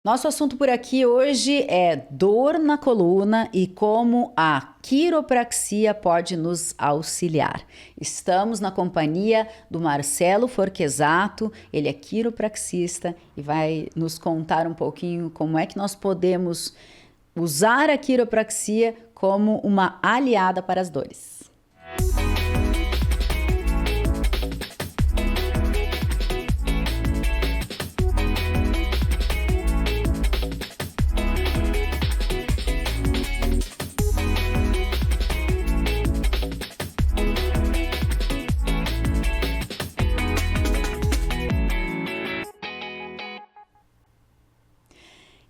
Nosso assunto por aqui hoje é dor na coluna e como a quiropraxia pode nos auxiliar. Estamos na companhia do Marcelo Forquesato, ele é quiropraxista e vai nos contar um pouquinho como é que nós podemos usar a quiropraxia como uma aliada para as dores.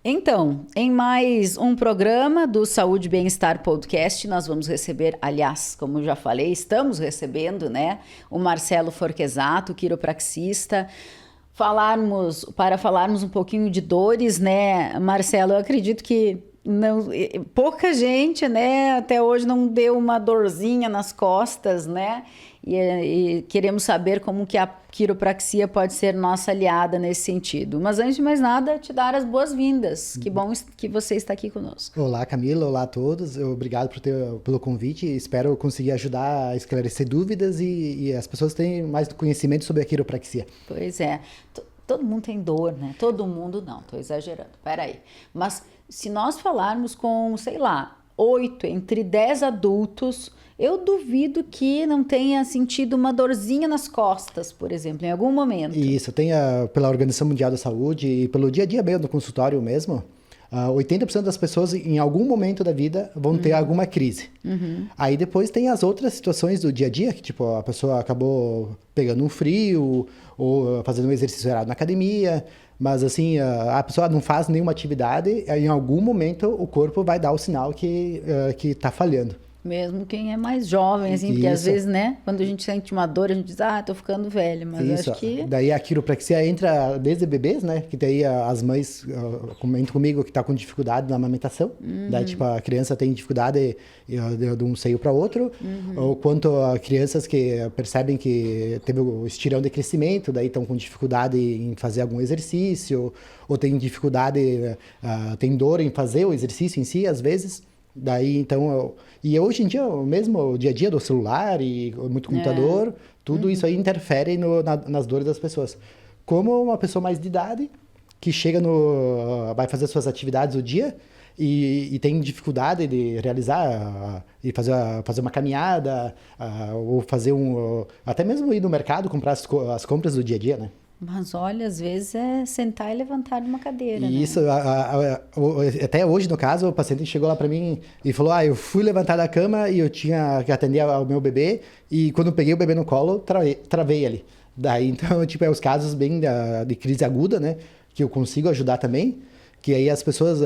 Então, em mais um programa do Saúde e Bem-Estar Podcast, nós vamos receber, aliás, como eu já falei, estamos recebendo, né, o Marcelo Forquesato, quiropraxista, para falarmos um pouquinho de dores, né, Marcelo, eu acredito que não, pouca gente, né, até hoje não deu uma dorzinha nas costas, né, e queremos saber como que a quiropraxia pode ser nossa aliada nesse sentido. Mas antes de mais nada, te dar as boas-vindas. Que bom que você está aqui conosco. Olá, Camila. Olá a todos. Obrigado pelo convite. Espero conseguir ajudar a esclarecer dúvidas e as pessoas terem mais conhecimento sobre a quiropraxia. Pois é. Todo mundo tem dor, né? Todo mundo não, estou exagerando. Peraí. Mas se nós falarmos com, sei lá, 8 entre 10 adultos, eu duvido que não tenha sentido uma dorzinha nas costas, por exemplo, em algum momento. Isso, pela Organização Mundial da Saúde e pelo dia a dia mesmo, no consultório mesmo, 80% das pessoas em algum momento da vida vão ter alguma crise. Aí depois tem as outras situações do dia a dia, que tipo, a pessoa acabou pegando um frio ou fazendo um exercício errado na academia, mas assim, a pessoa não faz nenhuma atividade, em algum momento o corpo vai dar o sinal que está falhando. Mesmo quem é mais jovem, assim, porque às vezes, né, quando a gente sente uma dor, a gente diz, tô ficando velha, mas isso. acho que... Daí a quiropraxia entra desde bebês, né, que daí as mães comentam comigo que tá com dificuldade na amamentação, daí tipo a criança tem dificuldade de um seio para outro, ou quanto a crianças que percebem que teve o estirão de crescimento, daí estão com dificuldade em fazer algum exercício, ou tem dificuldade, tem dor em fazer o exercício em si, às vezes. Daí, então, e hoje em dia, mesmo o dia a dia do celular e muito computador, tudo isso aí interfere nas dores das pessoas. Como uma pessoa mais de idade, que vai fazer suas atividades do dia e tem dificuldade de realizar, e fazer uma caminhada, ou fazer até mesmo ir no mercado comprar as compras do dia a dia, né? Mas olha, às vezes é sentar e levantar de uma cadeira, e né? isso, até hoje, no caso, o paciente chegou lá para mim e falou, eu fui levantar da cama e eu tinha que atender ao meu bebê, e quando eu peguei o bebê no colo, travei ali. Daí, então, tipo, os casos bem de crise aguda, né, que eu consigo ajudar também, que aí as pessoas,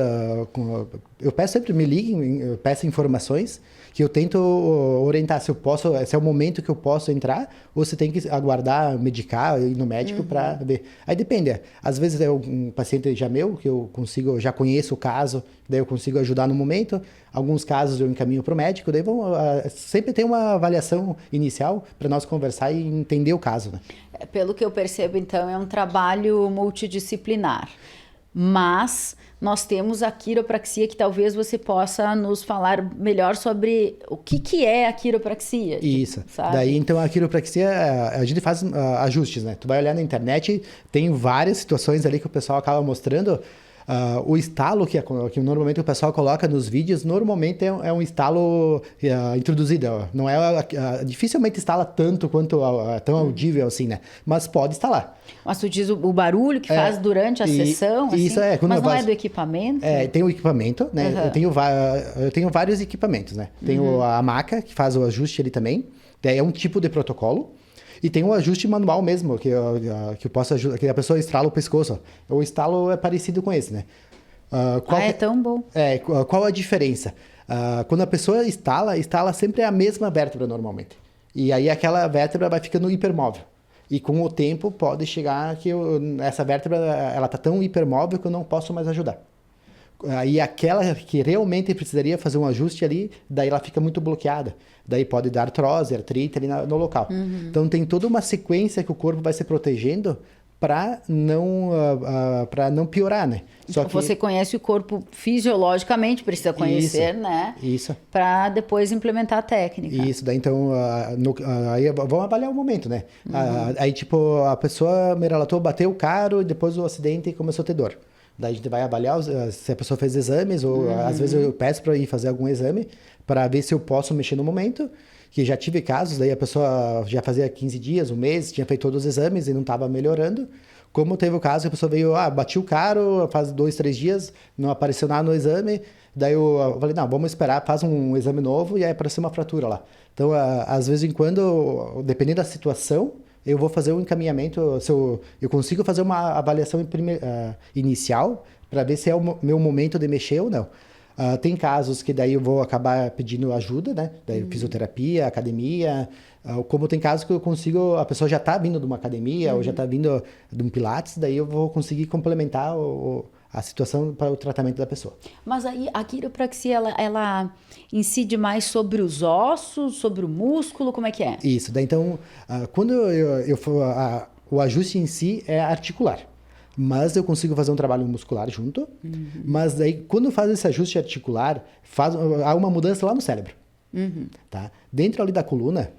eu peço sempre, me liguem, eu peço informações, que eu tento orientar se é o momento que eu posso entrar, ou se tem que aguardar, medicar, ir no médico para ver. Aí depende, às vezes é um paciente já meu, que eu já conheço o caso, daí eu consigo ajudar no momento, alguns casos eu encaminho para o médico, daí sempre tem uma avaliação inicial para nós conversar e entender o caso, né? Pelo que eu percebo, então, é um trabalho multidisciplinar. Mas nós temos a quiropraxia, que talvez você possa nos falar melhor sobre o que é a quiropraxia. Isso. Sabe? Daí, então, a quiropraxia, a gente faz ajustes, né? Tu vai olhar na internet, tem várias situações ali que o pessoal acaba mostrando. O estalo que normalmente o pessoal coloca nos vídeos, normalmente é um estalo introduzido. Não dificilmente estala tanto quanto tão audível assim, né? Mas pode instalar. Mas tu diz o barulho que faz durante a sessão, assim? Isso mas não é do equipamento? Tem o equipamento, né? Eu tenho vários equipamentos, né? Tenho a maca, que faz o ajuste ali também. Daí é um tipo de protocolo. E tem um ajuste manual mesmo, que eu posso ajudar, que a pessoa estrala o pescoço. O estalo é parecido com esse, né? É tão bom. Qual a diferença? Quando a pessoa estala sempre a mesma vértebra normalmente. E aí aquela vértebra vai ficando hipermóvel. E com o tempo pode chegar que essa vértebra ela tá tão hipermóvel que eu não posso mais ajudar. Aí aquela que realmente precisaria fazer um ajuste ali, daí ela fica muito bloqueada. Daí pode dar artrose, artrite ali no local. Então tem toda uma sequência que o corpo vai se protegendo para não piorar, né? Só que você conhece o corpo fisiologicamente, precisa conhecer, isso, né? Isso. Para depois implementar a técnica. Isso, daí então, aí vamos avaliar o momento, né? Aí, tipo, a pessoa me relatou, bateu o carro e depois o acidente começou a ter dor. Daí a gente vai avaliar se a pessoa fez exames, ou às vezes eu peço para ir fazer algum exame, para ver se eu posso mexer no momento. Que já tive casos, daí a pessoa já fazia 15 dias, um mês, tinha feito todos os exames e não estava melhorando. Como teve o caso que a pessoa veio, bati o carro, faz 2, 3 dias, não apareceu nada no exame. Daí eu falei, não, vamos esperar, faz um exame novo e aí apareceu uma fratura lá. Então, às vezes em quando, dependendo da situação, eu vou fazer um encaminhamento, se eu consigo fazer uma avaliação inicial para ver se é o meu momento de mexer ou não. Tem casos que daí eu vou acabar pedindo ajuda, né? Daí fisioterapia, academia. Como tem casos que eu consigo, a pessoa já está vindo de uma academia ou já está vindo de um pilates, daí eu vou conseguir complementar a situação para o tratamento da pessoa. Mas aí a quiropraxia, ela incide mais sobre os ossos, sobre o músculo, como é que é? Isso, daí então, quando o ajuste em si é articular. Mas eu consigo fazer um trabalho muscular junto. Mas daí, quando faz esse ajuste articular, há uma mudança lá no cérebro. Tá? Dentro ali da coluna,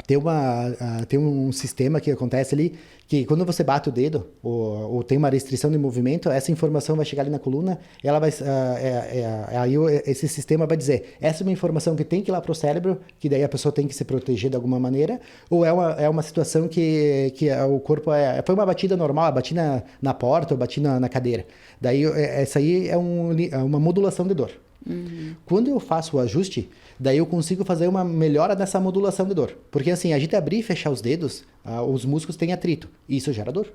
tem um sistema que acontece ali, que quando você bate o dedo, ou tem uma restrição de movimento, essa informação vai chegar ali na coluna, ela vai, aí esse sistema vai dizer, essa é uma informação que tem que ir lá para o cérebro, que daí a pessoa tem que se proteger de alguma maneira, ou é uma situação que o corpo foi uma batida normal, bati na porta, ou bati na cadeira. Daí essa aí é uma modulação de dor. Quando eu faço o ajuste, daí eu consigo fazer uma melhora dessa modulação de dor. Porque assim, a gente abrir e fechar os dedos, os músculos têm atrito. E isso gera dor.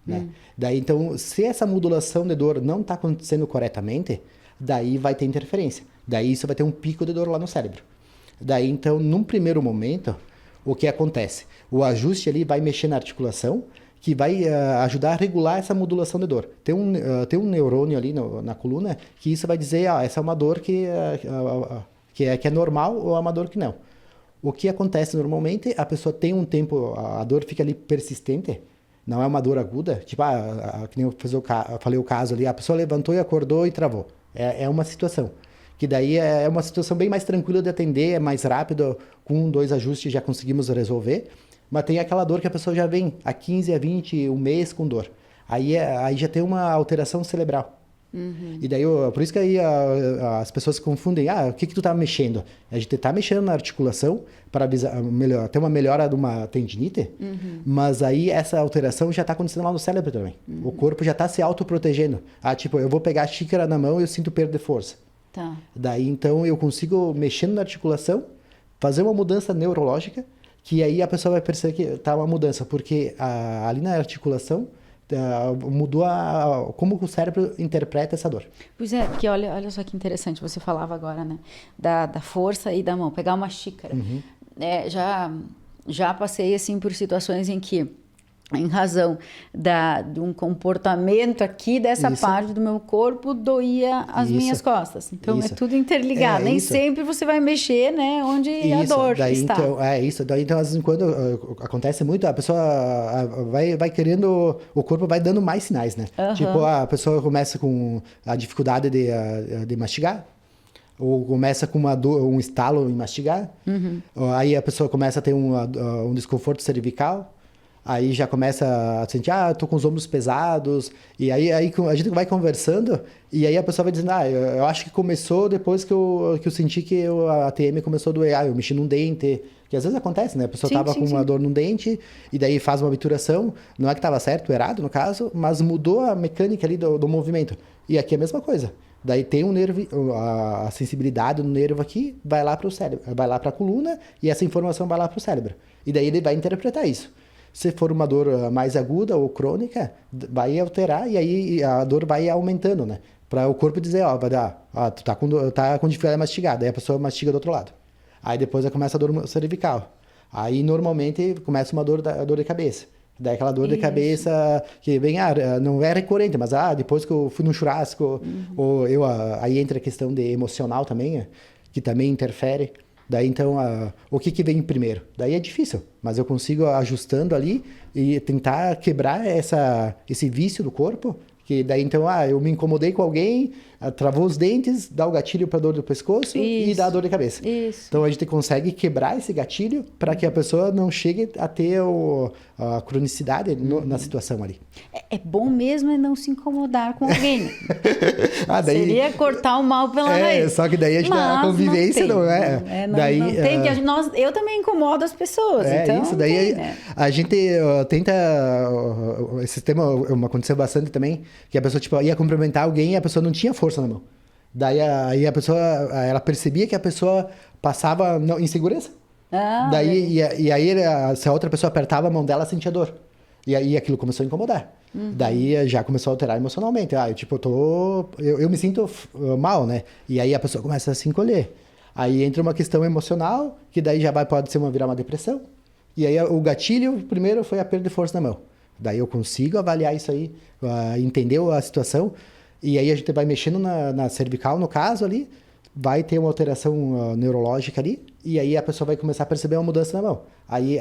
Né? Daí então, se essa modulação de dor não está acontecendo corretamente, daí vai ter interferência. Daí isso vai ter um pico de dor lá no cérebro. Daí então, num primeiro momento, o que acontece? O ajuste ali vai mexer na articulação, que vai ajudar a regular essa modulação de dor. Tem um neurônio ali na coluna que isso vai dizer, essa é uma dor que é normal ou é uma dor que não. O que acontece normalmente, a pessoa tem um tempo, a dor fica ali persistente, não é uma dor aguda, tipo, que nem eu falei o caso ali, a pessoa levantou e acordou e travou. É uma situação. Que daí é uma situação bem mais tranquila de atender, é mais rápido, com 2 ajustes já conseguimos resolver. Mas tem aquela dor que a pessoa já vem há 15, a 20, um mês com dor. Aí já tem uma alteração cerebral. E daí, por isso que aí as pessoas se confundem. O que tu tá mexendo? A gente tá mexendo na articulação para ter uma melhora de uma tendinite, mas aí essa alteração já tá acontecendo lá no cérebro também. O corpo já tá se autoprotegendo. Tipo, eu vou pegar a xícara na mão e eu sinto perda de força. Tá. Daí, então, eu consigo, mexendo na articulação, fazer uma mudança neurológica, que aí a pessoa vai perceber que tá uma mudança, porque ali na articulação mudou como o cérebro interpreta essa dor. Pois é, porque olha só que interessante, você falava agora, né, da força e da mão, pegar uma xícara. Já passei, assim, por situações em que, em razão de um comportamento aqui dessa parte do meu corpo, doía as minhas costas. Então, é tudo interligado. Nem sempre você vai mexer, né, onde a dor está. Então, Daí, então, às vezes, quando acontece muito, a pessoa vai querendo... O corpo vai dando mais sinais, né? Tipo, a pessoa começa com a dificuldade de mastigar, ou começa com um estalo em mastigar. Aí a pessoa começa a ter um desconforto cervical. Aí já começa a sentir, tô com os ombros pesados. E aí a gente vai conversando, e aí a pessoa vai dizendo, eu acho que começou depois que eu senti que a TM começou a doer. Eu mexi num dente. Que às vezes acontece, né? A pessoa tava com uma dor num dente, e daí faz uma obturação. Não é que tava certo ou errado, no caso, mas mudou a mecânica ali do movimento. E aqui é a mesma coisa. Daí tem um nervo, a sensibilidade no nervo aqui, vai lá para o cérebro, vai lá para a coluna, e essa informação vai lá para o cérebro. E daí ele vai interpretar isso. Se for uma dor mais aguda ou crônica, vai alterar e aí a dor vai aumentando, né? Para o corpo dizer, vai dar, tu tá com dificuldade de mastigar, daí a pessoa mastiga do outro lado. Aí depois começa a dor cervical. Aí normalmente começa uma dor de cabeça. Daí aquela dor de cabeça que vem, não é recorrente, mas depois que eu fui num churrasco, ou aí entra a questão de emocional também, que também interfere. Daí, então, o que vem primeiro? Daí é difícil, mas eu consigo ajustando ali e tentar quebrar esse vício do corpo, que daí, então, eu me incomodei com alguém, travou os dentes, dá o gatilho para dor do pescoço e dá a dor de cabeça. Isso. Então, a gente consegue quebrar esse gatilho para que a pessoa não chegue a ter a cronicidade na situação ali. É bom mesmo é não se incomodar com alguém. Daí... Seria cortar o mal pela raiz. Só que daí a gente a convivência não é. Daí, não tem eu também incomodo as pessoas. Então isso. Daí a gente tenta. Esse tema aconteceu bastante também, que a pessoa tipo, ia cumprimentar alguém e a pessoa não tinha força na mão. Daí aí a pessoa, ela percebia que a pessoa passava insegurança. E aí, se a outra pessoa apertava a mão dela, sentia dor. E aí aquilo começou a incomodar. Daí já começou a alterar emocionalmente. Eu me sinto mal, né? E aí a pessoa começa a se encolher. Aí entra uma questão emocional, que daí pode virar uma depressão. E aí o gatilho, primeiro, foi a perda de força na mão. Daí eu consigo avaliar isso aí, entender a situação. E aí a gente vai mexendo na cervical, no caso ali, vai ter uma alteração neurológica ali, e aí a pessoa vai começar a perceber uma mudança na mão. Aí,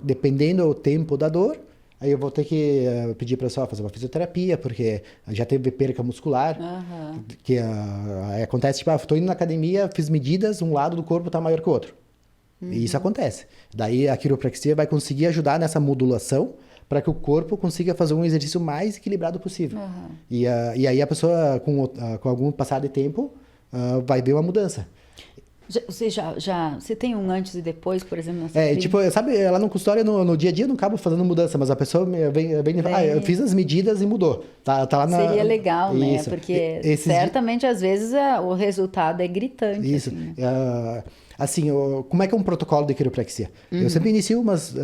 dependendo do tempo da dor, aí eu vou ter que pedir para a pessoa fazer uma fisioterapia, porque já teve perca muscular, que acontece, tipo, estou indo na academia, fiz medidas, um lado do corpo está maior que o outro. E isso acontece. Daí a quiropraxia vai conseguir ajudar nessa modulação, para que o corpo consiga fazer um exercício mais equilibrado possível. E aí a pessoa, com algum passar de tempo, vai ver uma mudança. Você tem um antes e depois, por exemplo? Sabe, lá no consultório, no dia a dia, eu não acabo fazendo mudança, mas a pessoa vem e fala, eu fiz as medidas e mudou. Tá lá Seria legal, né? Porque certamente, às vezes, o resultado é gritante. Isso. Assim, como é que é um protocolo de quiropraxia? Eu sempre inicio umas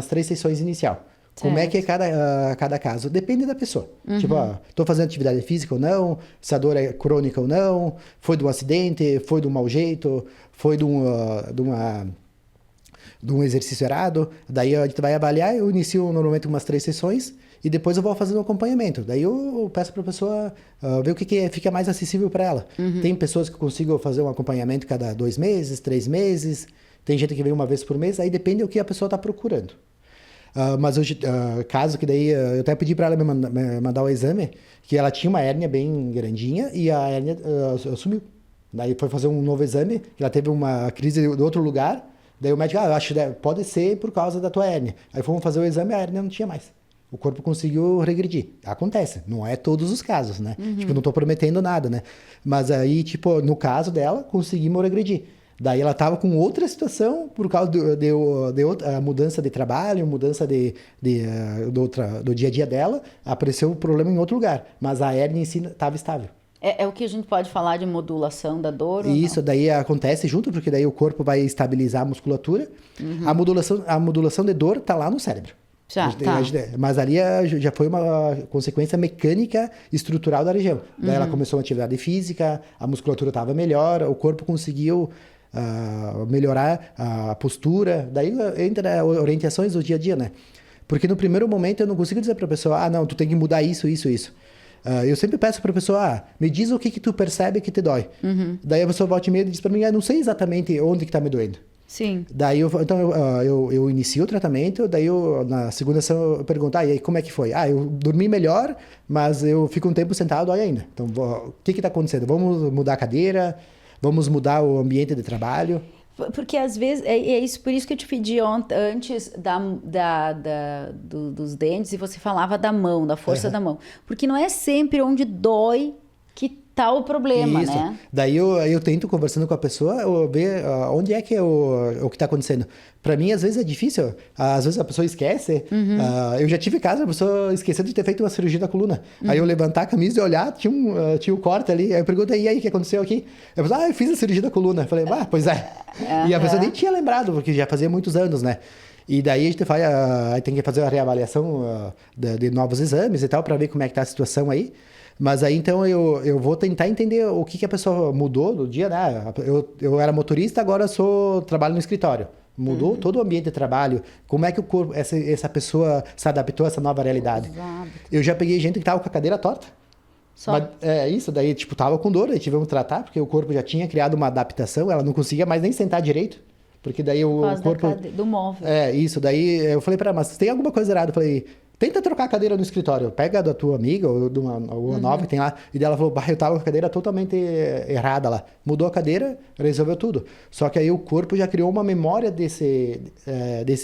3 sessões inicial. Como é que é cada caso? Depende da pessoa. Tipo, tô fazendo atividade física ou não, se a dor é crônica ou não, foi de um acidente, foi de um mau jeito, foi de um exercício errado. Daí a gente vai avaliar, eu inicio normalmente umas 3 sessões e depois eu vou fazendo um acompanhamento. Daí eu peço para a pessoa ver o que fica mais acessível para ela. Tem pessoas que eu consigo fazer um acompanhamento cada 2 meses, 3 meses, tem gente que vem uma vez por mês, aí depende do que a pessoa está procurando. Mas hoje, caso que daí, eu até pedi para ela me mandar o exame, que ela tinha uma hérnia bem grandinha e a hérnia sumiu. Daí foi fazer um novo exame, ela teve uma crise de outro lugar, daí o médico, eu acho que pode ser por causa da tua hérnia. Aí fomos fazer o exame e a hérnia não tinha mais. O corpo conseguiu regredir. Acontece, não é todos os casos, né? Tipo, não tô prometendo nada, né? Mas aí, tipo, no caso dela, conseguimos regredir. Daí ela estava com outra situação por causa de outra mudança de trabalho, mudança do dia a dia dela, apareceu o problema em outro lugar, mas a hérnia em si estava estável. É o que a gente pode falar de modulação da dor? Isso, daí acontece junto, porque daí o corpo vai estabilizar a musculatura. A modulação de dor está lá no cérebro. Mas ali já foi uma consequência mecânica estrutural da região. Daí ela começou uma atividade física, a musculatura estava melhor, o corpo conseguiu melhorar a postura, daí entra orientações do dia a dia, né? Porque no primeiro momento eu não consigo dizer para a pessoa, não, tu tem que mudar isso. Eu sempre peço para a pessoa, me diz o que tu percebe que te dói. Daí a pessoa volta e meia e diz para mim, não sei exatamente onde que tá me doendo. Sim. Daí eu inicio o tratamento, daí na segunda sessão eu pergunto, e aí como é que foi? Eu dormi melhor, mas eu fico um tempo sentado, dói ainda. Então, o que está acontecendo? Vamos mudar a cadeira? Vamos mudar o ambiente de trabalho? Porque às vezes, por isso que eu te pedi antes dos dentes, e você falava da mão, da força da mão. Porque não é sempre onde dói que tá o problema, isso. Né? Daí eu tento, conversando com a pessoa, ver onde é que é o que está acontecendo. Para mim, às vezes, é difícil. Às vezes a pessoa esquece. Eu já tive caso, a pessoa esqueceu de ter feito uma cirurgia da coluna. Aí eu levantar a camisa e olhar, tinha um corte ali. Aí eu perguntei, e aí, o que aconteceu aqui? Eu falei, eu fiz a cirurgia da coluna. Eu falei, pois é. E a pessoa nem tinha lembrado, porque já fazia muitos anos, né? E daí a gente tem que fazer a reavaliação de novos exames e tal, para ver como é que tá a situação aí. Mas aí, então, eu vou tentar entender o que a pessoa mudou no dia, né? Eu era motorista, agora trabalho no escritório. Mudou todo o ambiente de trabalho. Como é que o corpo, essa pessoa se adaptou a essa nova realidade? Exato. Eu já peguei gente que estava com a cadeira torta. Só. Mas, isso, daí, tipo, tava com dor, aí tivemos que tratar, porque o corpo já tinha criado uma adaptação, ela não conseguia mais nem sentar direito, porque daí o corpo... do móvel. Isso, daí eu falei pra ela, mas tem alguma coisa errada? Eu falei, tenta trocar a cadeira no escritório, pega da tua amiga ou de uma nova que tem lá, e daí ela falou, eu tava com a cadeira totalmente errada lá. Mudou a cadeira, resolveu tudo. Só que aí o corpo já criou uma memória desse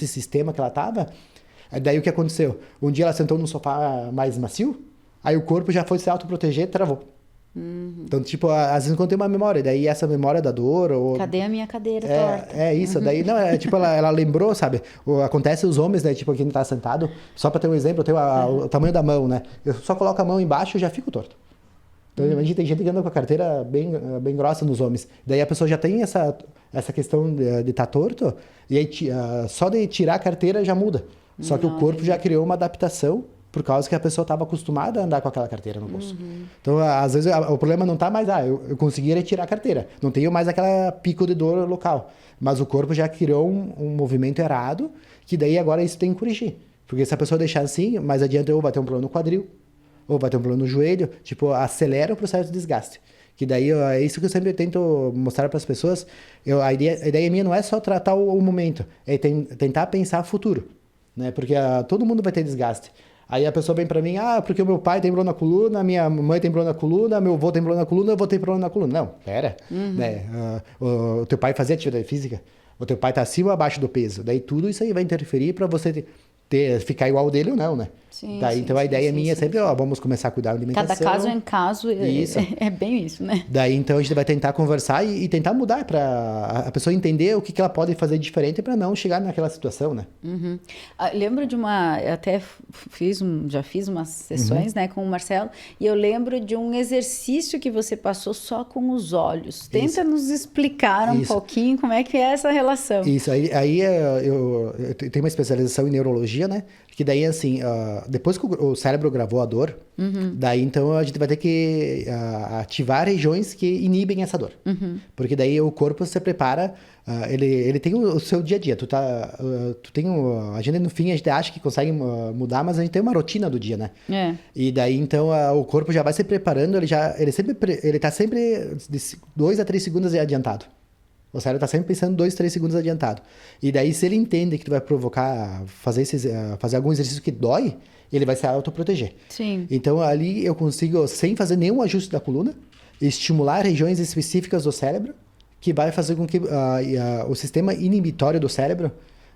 sistema que ela tava. Daí o que aconteceu? Um dia ela sentou num sofá mais macio, aí o corpo já foi se autoproteger e travou. Então, tipo, às vezes quando tem uma memória, daí essa memória da dor... Ou... Cadê a minha cadeira torta? Isso, daí, não, tipo, ela lembrou, sabe? Acontece os homens, né, tipo, quem tá sentado, só pra ter um exemplo, eu tenho o tamanho da mão, né? Eu só coloco a mão embaixo e já fico torto. Então, a gente tem gente que anda com a carteira bem grossa nos homens. Daí a pessoa já tem essa questão de estar torto, e aí só de tirar a carteira já muda. Só que o corpo já criou uma adaptação por causa que a pessoa estava acostumada a andar com aquela carteira no bolso. Então, às vezes, o problema não está mais, eu consegui retirar a carteira. Não tenho mais aquela pico de dor local. Mas o corpo já criou um movimento errado, que daí agora isso tem que corrigir. Porque se a pessoa deixar assim, mais adiante ou vai ter um problema no quadril, ou vai ter um problema no joelho, tipo, acelera o processo de desgaste. Que daí é isso que eu sempre tento mostrar para as pessoas. A ideia minha não é só tratar o momento, é tentar pensar o futuro. Né? Porque todo mundo vai ter desgaste. Aí a pessoa vem pra mim, porque o meu pai tem problema na coluna, minha mãe tem problema na coluna, meu avô tem problema na coluna, eu vou ter problema na coluna. Não, pera. Né? O teu pai fazia atividade física? O teu pai tá acima ou abaixo do peso? Daí tudo isso aí vai interferir pra você ficar igual dele ou não, né? Sim, daí, sim, então a ideia minha é sempre, vamos começar a cuidar da alimentação. Cada caso é um caso, é bem isso, né? Daí então a gente vai tentar conversar e tentar mudar para a pessoa entender o que ela pode fazer diferente para não chegar naquela situação, né? Lembro de até já fiz umas sessões, né, com o Marcelo, e eu lembro de um exercício que você passou só com os olhos. Tenta nos explicar um pouquinho como é que é essa relação. Isso, aí eu tenho uma especialização em neurologia, né? Que daí, assim, depois que o cérebro gravou a dor, daí então a gente vai ter que ativar regiões que inibem essa dor. Porque daí o corpo se prepara, ele tem o seu dia a dia. A gente no fim a gente acha que consegue mudar, mas a gente tem uma rotina do dia, né? E daí então o corpo já vai se preparando, ele tá sempre de 2 a 3 segundos adiantado. O cérebro está sempre pensando 2, 3 segundos adiantado. E daí, se ele entende que tu vai provocar, fazer algum exercício que dói, ele vai se autoproteger. Sim. Então, ali eu consigo, sem fazer nenhum ajuste da coluna, estimular regiões específicas do cérebro, que vai fazer com que o sistema inibitório do cérebro,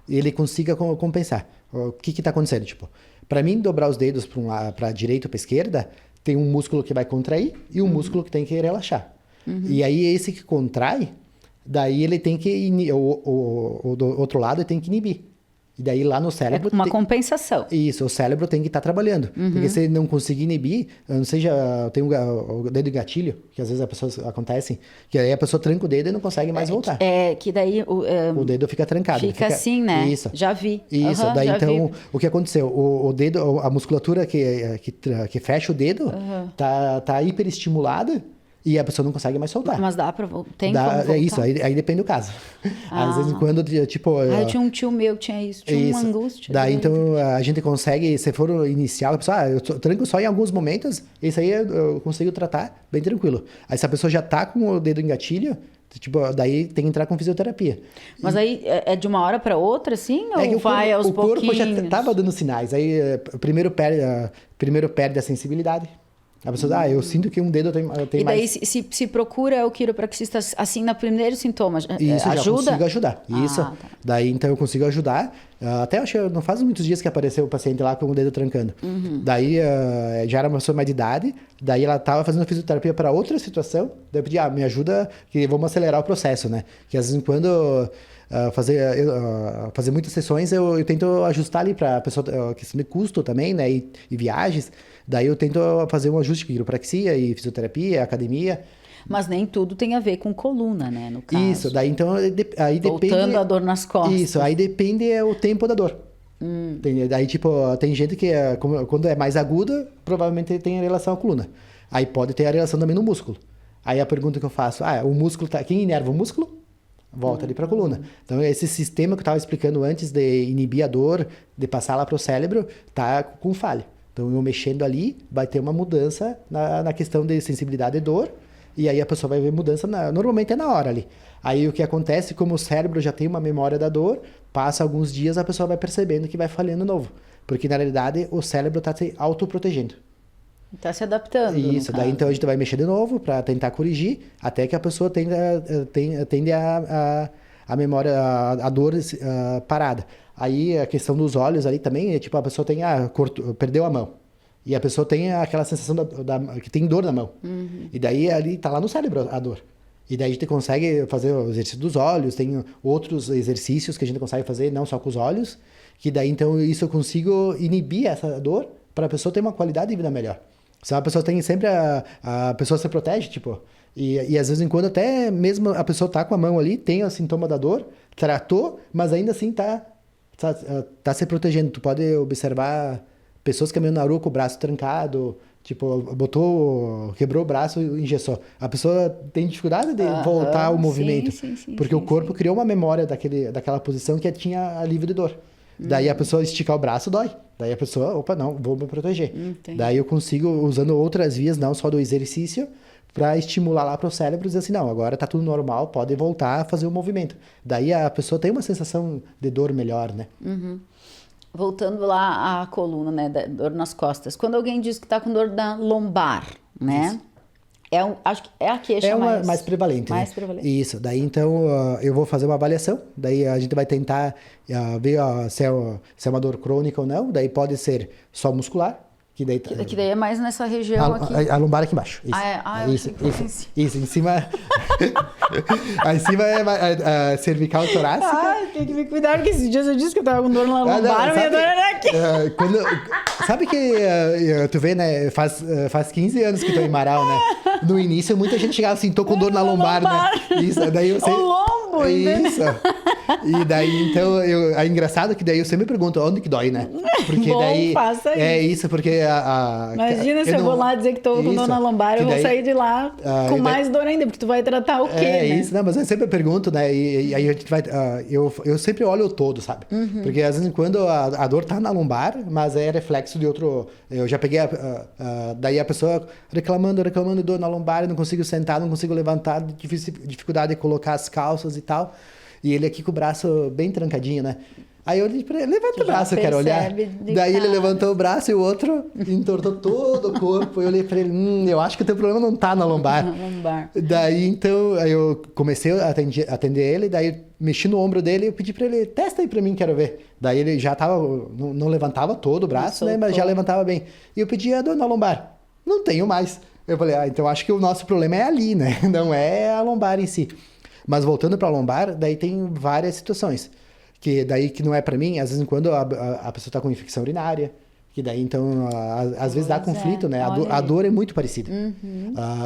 ele consiga compensar. O que está acontecendo? Tipo, para mim, dobrar os dedos para a direita ou para a esquerda, tem um músculo que vai contrair e um músculo que tem que relaxar. E aí, esse que contrai, daí ele tem que... O do outro lado ele tem que inibir. E daí lá no cérebro... É uma compensação. Isso, o cérebro tem que estar trabalhando. Porque se ele não conseguir inibir, não seja... Tem o dedo gatilho, que às vezes as pessoas acontecem, que aí a pessoa tranca o dedo e não consegue mais voltar. Que daí... O dedo fica trancado. Fica assim, né? Isso. Já vi. Isso, daí então, o que aconteceu? O dedo, a musculatura que fecha o dedo, tá hiperestimulada, e a pessoa não consegue mais soltar. Mas dá pra... Tem como voltar? É isso, aí depende do caso. Às vezes, quando, tipo... eu tinha um tio meu que tinha isso. Tinha uma angústia. Daí, então, a gente consegue, se for inicial, a pessoa, eu tranco só em alguns momentos, isso aí eu consigo tratar bem tranquilo. Aí, se a pessoa já tá com o dedo em gatilho, tipo, daí tem que entrar com fisioterapia. Mas aí, é de uma hora pra outra, assim? Ou vai aos pouquinhos? O corpo já tava dando sinais. Aí, primeiro perde a sensibilidade. A pessoa, eu sinto que um dedo tem mais... E daí, se procura o quiropraxista assim, no primeiro sintoma, isso, ajuda? já consigo ajudar. Isso. Tá. Daí, então, eu consigo ajudar. Até acho que não faz muitos dias que apareceu o paciente lá com o dedo trancando. Daí, já era uma pessoa mais de idade. Daí, ela estava fazendo fisioterapia para outra situação. Daí, eu pedi, me ajuda, que vamos acelerar o processo, né? Que às vezes, quando... fazer muitas sessões, eu tento ajustar ali para a pessoa, questão de custo também, né? E viagens. Daí eu tento fazer um ajuste de quiropraxia e fisioterapia, academia. Mas nem tudo tem a ver com coluna, né? No caso. Isso, daí então aí depende... Voltando a dor nas costas. Isso, aí depende o tempo da dor. Daí, tipo, tem gente que quando é mais aguda, provavelmente tem relação à coluna. Aí pode ter a relação também no músculo. Aí a pergunta que eu faço, o músculo tá... Quem inerva o músculo? Volta ali para a coluna. Então, esse sistema que eu estava explicando antes de inibir a dor, de passar lá para o cérebro, tá com falha. Então, eu mexendo ali, vai ter uma mudança na questão de sensibilidade e dor, e aí a pessoa vai ver mudança, normalmente é na hora ali. Aí o que acontece, como o cérebro já tem uma memória da dor, passa alguns dias, a pessoa vai percebendo que vai falhando novo. Porque, na realidade, o cérebro está se autoprotegendo. Está se adaptando. Isso, daí então a gente vai mexer de novo para tentar corrigir, até que a pessoa tende a memória, a dor parada. Aí a questão dos olhos ali também, tipo, a pessoa tem perdeu a mão. E a pessoa tem aquela sensação que tem dor na mão. E daí ali tá lá no cérebro a dor. E daí a gente consegue fazer o exercício dos olhos, tem outros exercícios que a gente consegue fazer, não só com os olhos, que daí então isso eu consigo inibir essa dor para a pessoa ter uma qualidade de vida melhor. Senão a pessoa tem sempre a pessoa se protege, tipo, e às vezes em quando até mesmo a pessoa tá com a mão ali, tem o sintoma da dor, tratou, mas ainda assim tá se protegendo. Tu pode observar pessoas caminhando na rua com o braço trancado, tipo, quebrou o braço e engessou. A pessoa tem dificuldade de voltar ao movimento, porque o corpo criou uma memória daquela posição que tinha alívio de dor. Daí a pessoa esticar o braço, dói. Daí a pessoa, opa, não, vou me proteger. Entendi. Daí eu consigo, usando outras vias, não só do exercício, para estimular lá para o cérebro e dizer assim, não, agora tá tudo normal, pode voltar a fazer o movimento. Daí a pessoa tem uma sensação de dor melhor, né? Voltando lá à coluna, né, da dor nas costas. Quando alguém diz que tá com dor na lombar, né? Isso. Acho que é a queixa mais prevalente. Mais, né? Prevalente. Isso. Daí, então, eu vou fazer uma avaliação. Daí, a gente vai tentar ver se é uma dor crônica ou não. Daí, pode ser só muscular. Que daí é mais nessa região aqui. A lombar aqui embaixo. Isso. Isso. Em cima... Em cima é a cervical torácica. Tem que me cuidar, porque esses dias eu disse que eu tava com dor na lombar, minha dor era aqui. Sabe que tu vê, né? Faz 15 anos que tô em Marau, né? No início, muita gente chegava assim, tô com dor na lombar, né? Isso, daí eu sei... O lombo, isso. E daí, então, é engraçado que daí eu sempre pergunto onde que dói, né? Porque daí... faça isso. É isso, porque Imagina se eu vou lá dizer que tô com dor na lombar, eu vou sair de lá com mais dor ainda, porque tu vai tratar o quê, né? Isso, não, mas eu sempre pergunto, né? E aí a gente vai... eu sempre olho o todo, sabe? Porque às vezes quando a dor tá na lombar, mas é reflexo de outro... Eu já peguei... daí a pessoa reclamando de dor na lombar, não consigo sentar, não consigo levantar, dificuldade de colocar as calças e tal. E ele aqui com o braço bem trancadinho, né? Aí eu disse pra ele, levanta o braço, eu quero olhar. Daí ele levantou o braço e o outro entortou todo o corpo. Eu olhei pra ele, eu acho que o teu problema não tá na lombar. Daí, então, aí eu comecei a atender ele, daí mexi no ombro dele e eu pedi pra ele, testa aí pra mim, quero ver. Daí ele já tava, não levantava todo o braço, né? Mas já levantava bem. E eu pedi a dor na lombar. Não tenho mais. Eu falei, então acho que o nosso problema é ali, né? Não é a lombar em si. Mas voltando pra lombar, daí tem várias situações. Que não é pra mim, às vezes quando a pessoa tá com infecção urinária, que daí então às vezes dá conflito, né? A dor é muito parecida.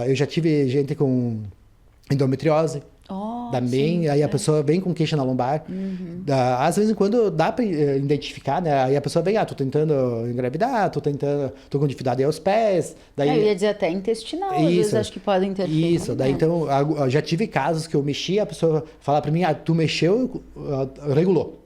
Eu já tive gente com endometriose, também, aí a pessoa vem com queixa na lombar. Às vezes quando dá pra identificar, né? Aí a pessoa vem, tô tentando engravidar, tô com dificuldade aos pés. Daí... Eu ia dizer até intestinal, às vezes acho que podem ter. Isso, daí então, já tive casos que eu mexi, a pessoa fala pra mim, tu mexeu, regulou.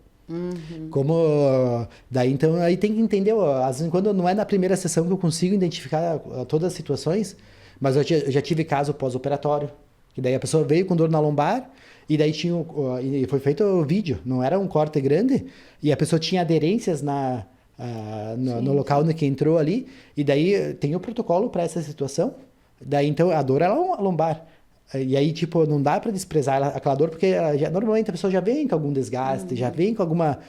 Como, daí então, aí tem que entender, às vezes quando não é na primeira sessão que eu consigo identificar todas as situações, mas eu já tive caso pós-operatório, que daí a pessoa veio com dor na lombar, e daí e foi feito o vídeo, não era um corte grande, e a pessoa tinha aderências no local no que entrou ali, e daí tem o protocolo para essa situação, daí então a dor é a lombar. E aí, tipo, não dá para desprezar aquela dor, porque normalmente a pessoa já vem com algum desgaste, já vem com alguma...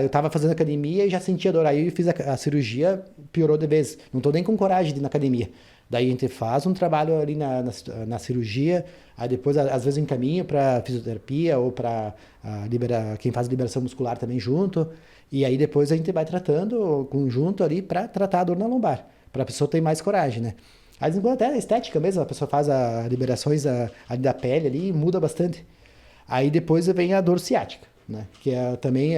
eu tava fazendo academia e já sentia dor. Aí eu fiz a cirurgia, piorou de vez. Não tô nem com coragem de ir na academia. Daí a gente faz um trabalho ali na cirurgia, aí depois, às vezes, encaminho para fisioterapia ou para quem faz liberação muscular também junto. E aí depois a gente vai tratando conjunto ali para tratar a dor na lombar, para a pessoa ter mais coragem, né? Às vezes até a estética mesmo, a pessoa faz as liberações ali da pele ali e muda bastante. Aí depois vem a dor ciática, né? Que é também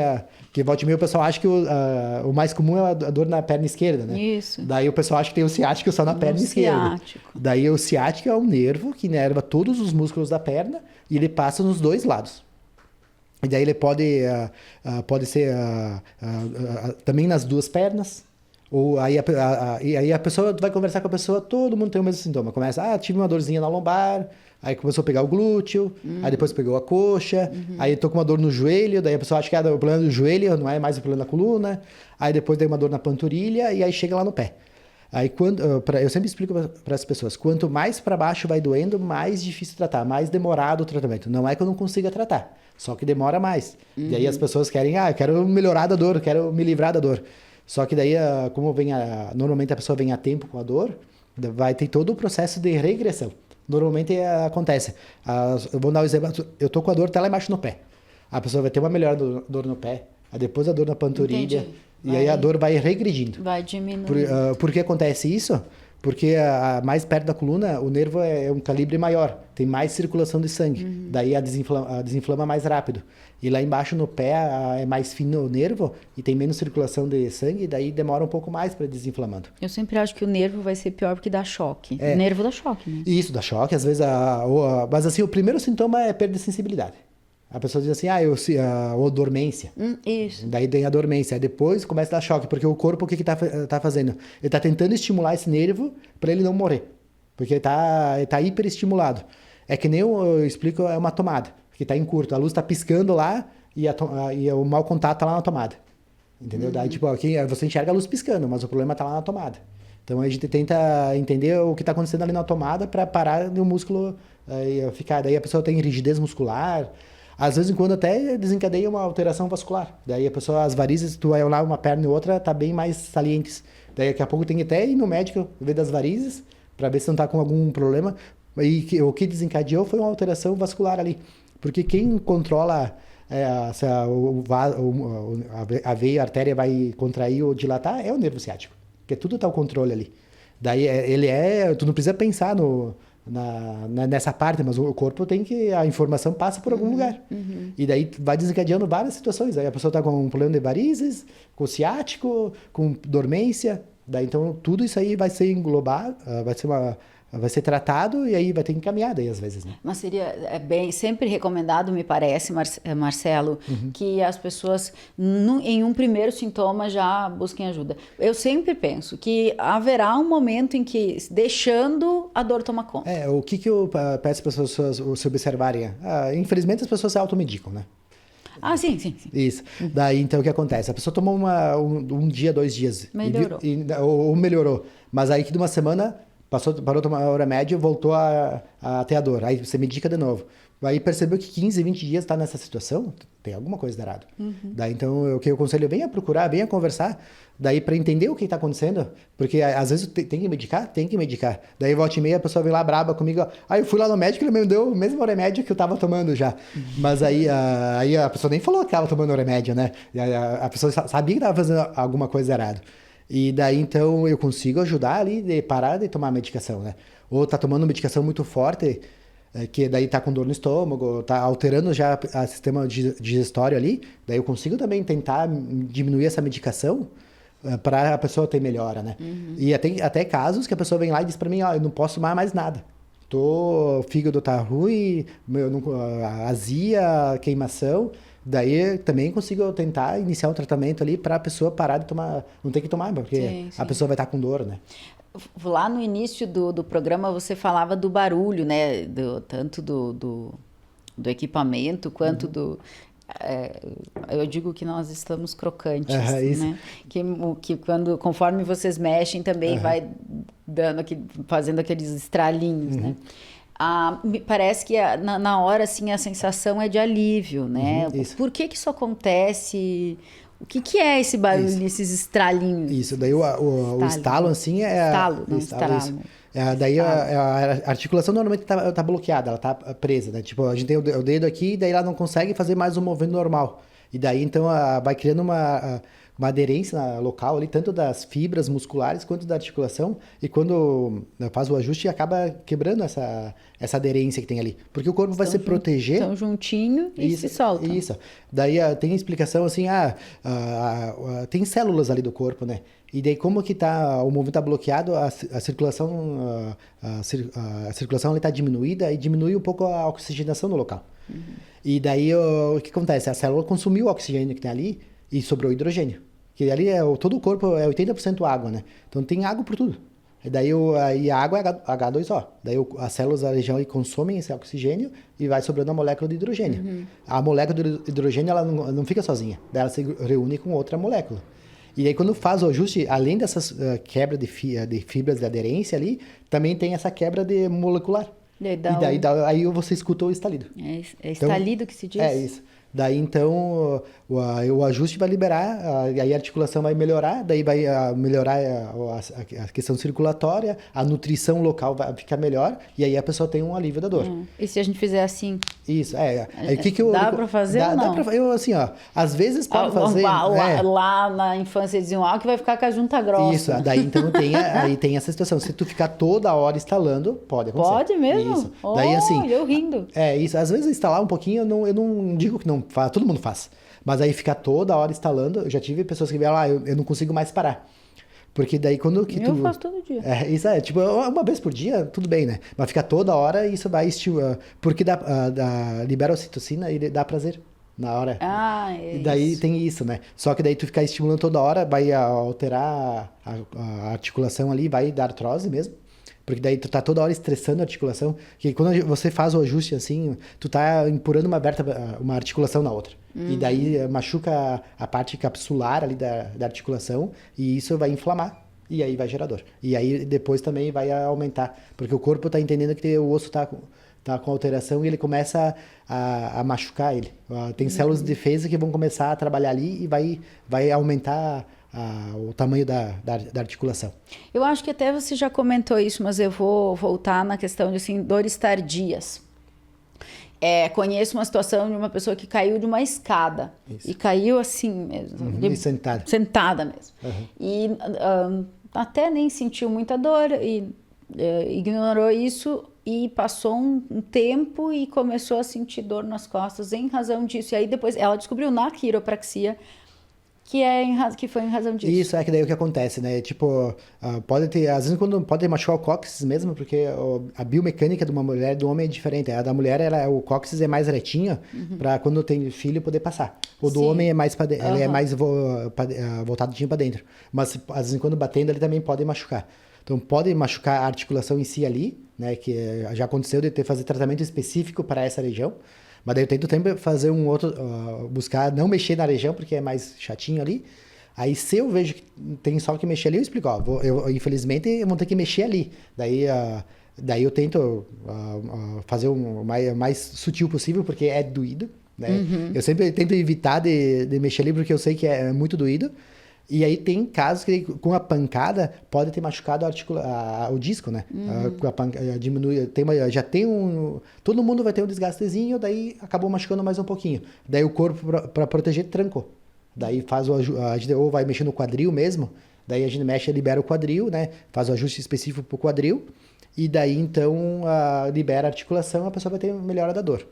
que volta e meia o pessoal acha que o mais comum é a dor na perna esquerda, né? Isso. Daí o pessoal acha que tem o ciático só na perna esquerda. Daí o ciático é um nervo que inerva todos os músculos da perna e ele passa nos dois lados. E daí ele pode ser também nas duas pernas, Ou e aí a pessoa, tu vai conversar com a pessoa, todo mundo tem o mesmo sintoma. Começa, tive uma dorzinha na lombar, aí começou a pegar o glúteo, aí depois pegou a coxa, aí tô com uma dor no joelho, daí a pessoa acha que é o problema do joelho, não é mais o problema da coluna, aí depois tem uma dor na panturrilha e aí chega lá no pé. Aí eu sempre explico para as pessoas, quanto mais para baixo vai doendo, mais difícil tratar, mais demorado o tratamento. Não é que eu não consiga tratar, só que demora mais. E aí as pessoas querem, eu quero melhorar da dor, quero me livrar da dor. Só que daí, como normalmente a pessoa vem a tempo com a dor, vai ter todo o processo de regressão. Normalmente acontece. Eu vou dar um exemplo, eu tô com a dor até lá embaixo no pé. A pessoa vai ter uma melhor dor no pé, aí depois a dor na panturrilha, e aí a dor vai regredindo. Vai diminuindo. Por que acontece isso? Porque mais perto da coluna, o nervo é um calibre maior, tem mais circulação de sangue, daí desinflama mais rápido. E lá embaixo no pé é mais fino o nervo e tem menos circulação de sangue, daí demora um pouco mais para desinflamando. Eu sempre acho que o nervo vai ser pior porque dá choque. O nervo dá choque, né? Isso, dá choque, às vezes. Mas assim, o primeiro sintoma é perda de sensibilidade. A pessoa diz assim, ou dormência. Isso. Daí tem a dormência. Aí depois começa a dar choque, porque o corpo, o que tá fazendo? Ele tá tentando estimular esse nervo para ele não morrer. Porque ele tá hiperestimulado. É que nem eu explico, é uma tomada, que tá em curto. A luz tá piscando lá e o mau contato tá lá na tomada. Entendeu? Daí, tipo, aqui você enxerga a luz piscando, mas o problema tá lá na tomada. Então a gente tenta entender o que está acontecendo ali na tomada para parar o músculo ficar. Daí a pessoa tem rigidez muscular. Às vezes, quando até desencadeia uma alteração vascular. Daí a pessoa, as varizes, tu vai olhar uma perna e outra, tá bem mais salientes. Daí daqui a pouco tem que até ir no médico ver das varizes, para ver se não tá com algum problema. E o que desencadeou foi uma alteração vascular ali. Porque quem controla se a veia, a artéria vai contrair ou dilatar é o nervo ciático. Porque tudo tá ao controle ali. Daí tu não precisa pensar nessa parte, mas o corpo a informação passa por algum lugar. E daí vai desencadeando várias situações. Aí a pessoa está com um problema de varizes, com ciático, com dormência. Daí então tudo isso aí vai ser englobado, vai ser tratado e aí vai ter que encaminhar daí às vezes, né? Mas seria sempre recomendado, me parece, Marcelo, que as pessoas em um primeiro sintoma já busquem ajuda. Eu sempre penso que haverá um momento em que, deixando, a dor toma conta. O que eu peço para as pessoas se observarem? Infelizmente as pessoas se automedicam, né? Sim. Isso. Daí, então, o que acontece? A pessoa tomou um dia, 2 dias. Melhorou. Ou melhorou. Mas aí que de uma semana parou de tomar a hora média e voltou a ter a dor. Aí você medica de novo. Aí percebeu que 15, 20 dias está nessa situação, tem alguma coisa de errado. Daí, então, o que eu aconselho, venha procurar, venha conversar, daí para entender o que está acontecendo, porque às vezes tem que medicar, Daí, volta e meia, a pessoa vem lá braba comigo, eu fui lá no médico, ele me deu o mesmo remédio que eu estava tomando já. Mas aí a pessoa nem falou que estava tomando remédio, né? A pessoa sabia que estava fazendo alguma coisa errada. E daí, então, eu consigo ajudar ali de parar de tomar medicação, né? Ou tá tomando medicação muito forte, que daí tá com dor no estômago, tá alterando já o sistema digestório ali, daí eu consigo também tentar diminuir essa medicação para a pessoa ter melhora, né? E até casos que a pessoa vem lá e diz para mim, eu não posso tomar mais nada. O fígado tá ruim, azia, queimação. Daí também consigo tentar iniciar um tratamento ali para a pessoa parar de tomar, não tem que tomar, porque sim. A pessoa vai estar com dor, né? Lá no início do programa você falava do barulho, né? Tanto do equipamento quanto eu digo que nós estamos crocantes, né? Que conforme vocês mexem também vai fazendo aqueles estralinhos, né? Me parece que na hora assim a sensação é de alívio, né? Por que isso acontece? O que é esse barulho, esses estralinhos? Isso, daí o estalo assim é... Estalo. Daí a articulação normalmente tá bloqueada, ela tá presa, né? Tipo, a gente tem o dedo aqui, daí ela não consegue fazer mais um movimento normal. E daí, então, vai criando uma aderência local ali, tanto das fibras musculares quanto da articulação. E quando faz o ajuste, acaba quebrando essa aderência que tem ali. Porque o corpo vai se proteger. Estão juntinho e se soltam. Isso. Daí tem explicação assim, tem células ali do corpo, né? E daí como que o movimento tá bloqueado, a circulação ali tá diminuída e diminui um pouco a oxigenação no local. E daí o que acontece? A célula consumiu o oxigênio que tem ali e sobrou hidrogênio. Que ali todo o corpo é 80% água, né? Então tem água por tudo. E daí e a água é H2O. Daí as células da região aí consomem esse oxigênio e vai sobrando a molécula de hidrogênio. A molécula de hidrogênio ela não fica sozinha. Daí ela se reúne com outra molécula. E aí quando faz o ajuste, além dessas quebra de fibras de aderência ali, também tem essa quebra de molecular. E daí aí você escuta o estalido. É estalido então, que se diz? É isso. Daí, então, o ajuste vai liberar, aí a articulação vai melhorar, daí vai melhorar a questão circulatória, a nutrição local vai ficar melhor, e aí a pessoa tem um alívio da dor. E se a gente fizer assim? Isso, Aí, dá pra fazer ou não? Eu, assim, às vezes pode fazer... Lá na infância diziam, que vai ficar com a junta grossa. Isso, daí então aí tem essa situação. Se tu ficar toda hora instalando, pode acontecer. Pode mesmo? Isso. Daí, assim, eu rindo. Isso. Às vezes instalar um pouquinho, eu não digo que não faz, todo mundo faz. Mas aí ficar toda hora instalando, eu já tive pessoas que vieram eu não consigo mais parar. Porque daí quando que eu faço todo dia. Isso tipo, uma vez por dia, tudo bem, né? Mas ficar toda hora, isso vai estimular. Porque libera ocitocina e dá prazer na hora. É e daí isso. tem isso, né? Só que daí tu ficar estimulando toda hora, vai alterar a articulação ali, vai dar artrose mesmo. Porque daí tu tá toda hora estressando a articulação. Que quando você faz o ajuste assim, tu tá empurrando uma articulação na outra. E daí machuca a parte capsular ali da articulação e isso vai inflamar. E aí vai gerar dor. E aí depois também vai aumentar. Porque o corpo tá entendendo que o osso tá com alteração e ele começa a machucar ele. Tem células de defesa que vão começar a trabalhar ali e vai aumentar o tamanho da articulação. Eu acho que até você já comentou isso, mas eu vou voltar na questão de assim, dores tardias. Conheço uma situação de uma pessoa que caiu de uma escada. Isso. E caiu assim mesmo. Sentada. Sentada mesmo. Uhum. E até nem sentiu muita dor e ignorou isso e passou um tempo e começou a sentir dor nas costas em razão disso. E aí depois ela descobriu na quiropraxia que foi em razão disso. Isso, que daí o que acontece, né? Tipo, pode ter, às vezes quando pode machucar o cóccix mesmo, porque a biomecânica de uma mulher e do homem é diferente. A da mulher, o cóccix é mais retinho, para quando tem filho poder passar. O do homem é mais ele é mais voltadinho para dentro. Mas às vezes quando batendo, ele também pode machucar. Então pode machucar a articulação em si ali, né? Que já aconteceu de fazer tratamento específico para essa região. Mas daí eu tento sempre fazer um outro, buscar não mexer na região, porque é mais chatinho ali. Aí se eu vejo que tem só que mexer ali, eu explico, infelizmente eu vou ter que mexer ali. Daí eu tento fazer o mais sutil possível, porque é doído, né? Eu sempre tento evitar de mexer ali, porque eu sei que é muito doído. E aí tem casos que com a pancada pode ter machucado o disco, né? Com a pancada, diminui, todo mundo vai ter um desgastezinho, daí acabou machucando mais um pouquinho. Daí o corpo, para proteger, trancou. Daí faz a gente ou vai mexer no quadril mesmo, daí a gente mexe e libera o quadril, né? Faz o ajuste específico pro quadril, e daí então libera a articulação, a pessoa vai ter melhora da dor.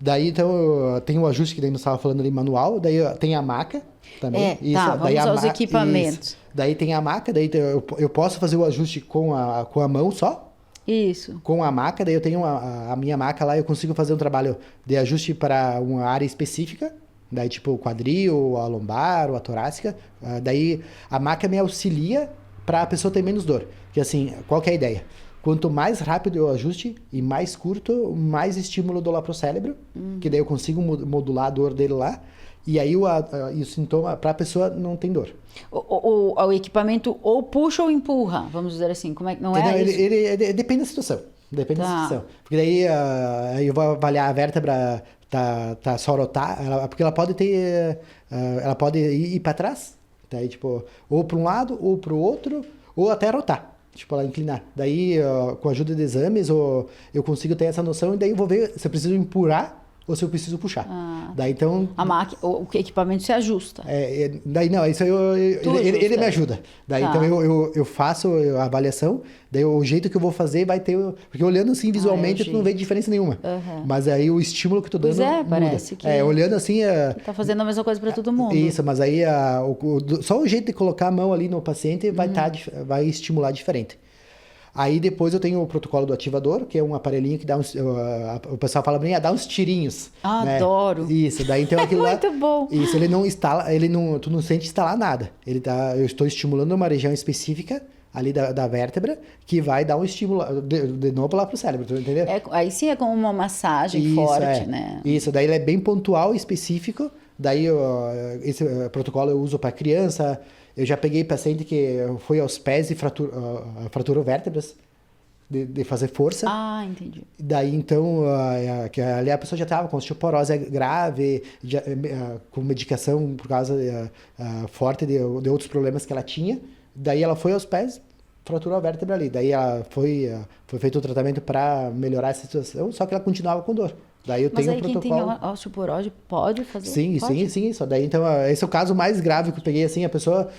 Daí, então, tem o ajuste que daí nós estava falando ali manual, daí tem a maca também. Vamos aos equipamentos. Isso. Daí tem a maca, daí eu posso fazer o ajuste com a mão só. Isso. Com a maca, daí eu tenho a minha maca lá, eu consigo fazer um trabalho de ajuste para uma área específica, daí tipo o quadril, a lombar, ou a torácica. Daí a maca me auxilia para a pessoa ter menos dor. Que assim, qual que é a ideia? Quanto mais rápido eu ajuste e mais curto, mais estímulo dou lá pro cérebro, que daí eu consigo modular a dor dele lá, e aí o sintoma para a pessoa não tem dor. O equipamento ou puxa ou empurra, vamos dizer assim, como é que não é isso? Ele depende da situação, da situação. Porque daí eu vou avaliar a vértebra tá só rotar, porque ela pode ir para trás, daí tipo, ou para um lado, ou para o outro, ou até rotar. Tipo, ela inclinar. Daí, com a ajuda de exames, eu consigo ter essa noção e daí eu vou ver se eu preciso empurrar ou se eu preciso puxar. Daí, então... o equipamento se ajusta. Daí, não, isso ele me ajuda. Daí, então, eu faço a avaliação, daí o jeito que eu vou fazer vai ter... Porque olhando assim, visualmente, tu não vê diferença nenhuma. Mas aí o estímulo que tu dando muda. Parece que... olhando assim... que tá fazendo a mesma coisa para todo mundo. Isso, mas aí só o jeito de colocar a mão ali no paciente vai estimular diferente. Aí depois eu tenho o protocolo do ativador, que é um aparelhinho que dá uns... o pessoal fala pra mim, dá uns tirinhos. Né? Adoro. Isso, daí então aquilo lá... Muito bom. Isso, ele não instala, tu não sente instalar nada. Eu estou estimulando uma região específica ali da vértebra, que vai dar um estímulo de novo lá pro cérebro, tu entendeu? Aí sim é como uma massagem forte, né? Isso, daí ele é bem pontual e específico. Daí esse protocolo eu uso para criança. Eu já peguei paciente que foi aos pés e fraturou vértebras de fazer força. Ah, entendi. Daí então, ali a pessoa já estava com osteoporose grave, com medicação por causa forte de outros problemas que ela tinha. Daí ela foi aos pés, fraturou a vértebra ali. Daí foi feito o tratamento para melhorar essa situação, só que ela continuava com dor. Daí eu tenho um protocolo. Quem tem osteoporose pode fazer? Sim, pode? sim, isso. Daí então, esse é o caso mais grave que eu peguei, assim, a pessoa,